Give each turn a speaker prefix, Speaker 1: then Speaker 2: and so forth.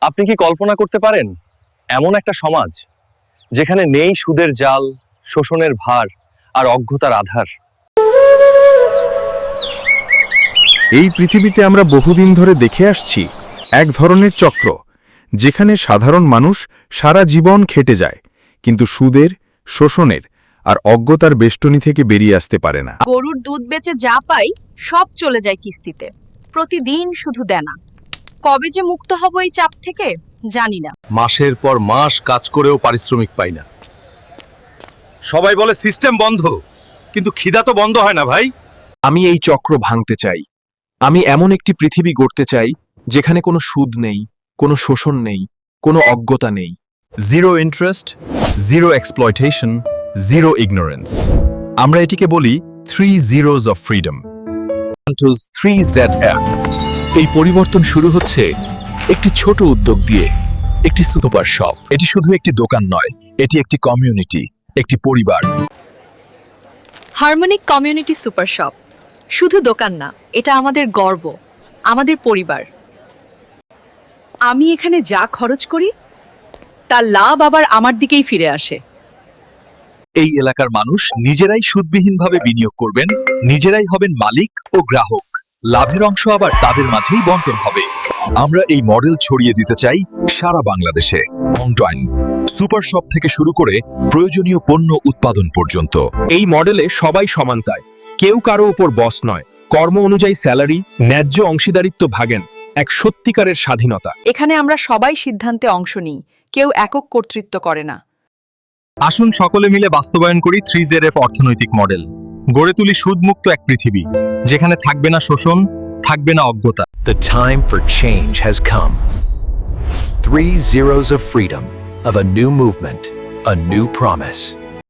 Speaker 1: আপনি কি কল্পনা করতে পারেন এমন একটা সমাজ যেখানে নেই সুদের জাল, শোষণের ভার আর অজ্ঞতার আধার?
Speaker 2: এই পৃথিবীতে আমরা বহুদিন ধরে দেখে আসছি এক ধরনের চক্র, যেখানে সাধারণ মানুষ সারা জীবন খেটে যায়, কিন্তু সুদের, শোষণের আর অজ্ঞতার বেষ্টনী থেকে বেরিয়ে আসতে পারে না।
Speaker 3: গরুর দুধ বেচে যা পাই সব চলে যায় কিস্তিতে, প্রতিদিন শুধু দেনা। কবে যে মুক্ত হব এই চাপ থেকে জানি না।
Speaker 4: মাসের পর মাস কাজ করেও পারিশ্রমিক পাই না। সবাই বলে সিস্টেম বন্ধ, কিন্তু খিদা তো বন্ধ হয় না ভাই।
Speaker 5: আমি এই চক্র ভাঙতে চাই। আমি এমন একটি পৃথিবী গড়তে চাই যেখানে কোনো সুদ নেই, কোনো শোষণ নেই, কোনো অজ্ঞতা নেই।
Speaker 4: Zero interest, zero exploitation, zero ignorance. আমরা এটিকে বলি 3 zeros of freedom।
Speaker 5: 3ZF। এই পরিবর্তন শুরু হচ্ছে একটি ছোট উদ্যোগ দিয়ে, একটি সুপার শপ। এটি শুধু একটি দোকান নয়, এটি একটি কমিউনিটি, একটি পরিবার।
Speaker 3: হারমোনিক কমিউনিটি সুপার শপ শুধু দোকান না, এটা আমাদের গর্ব, আমাদের পরিবার। আমি এখানে যা খরচ করি তার লাভ আবার আমার দিকেই ফিরে আসে।
Speaker 5: এই এলাকার মানুষ নিজেরাই সুদবিহীনভাবে বিনিয়োগ করবেন, নিজেরাই হবেন মালিক ও গ্রাহক। লাভের অংশ আবার তাদের মাঝেই বণ্টন হবে। আমরা এই মডেল ছড়িয়ে দিতে চাই সারা বাংলাদেশে। অংটয়েন সুপার শপ থেকে শুরু করে প্রয়োজনীয় পণ্য উৎপাদন পর্যন্ত। এই মডেলে সবাই সমানতায়, কেউ কারো উপর বস নয়। কর্ম অনুযায়ী স্যালারি, ন্যায্য অংশীদারিত্ব ভাগেন, এক সত্যিকারের স্বাধীনতা।
Speaker 3: এখানে আমরা সবাই সিদ্ধান্তে অংশ নিই, কেউ একক কর্তৃত্ব করে না।
Speaker 4: আসুন সকলে মিলে বাস্তবায়ন করি 3ZF অর্থনৈতিক মডেল। গড়ে তুলি সুদমুক্ত এক পৃথিবী, যেখানে থাকবে না শোষণ, থাকবে না অজ্ঞতা।
Speaker 6: The time for change has come. 3 zeros of freedom, of a new movement, a new promise.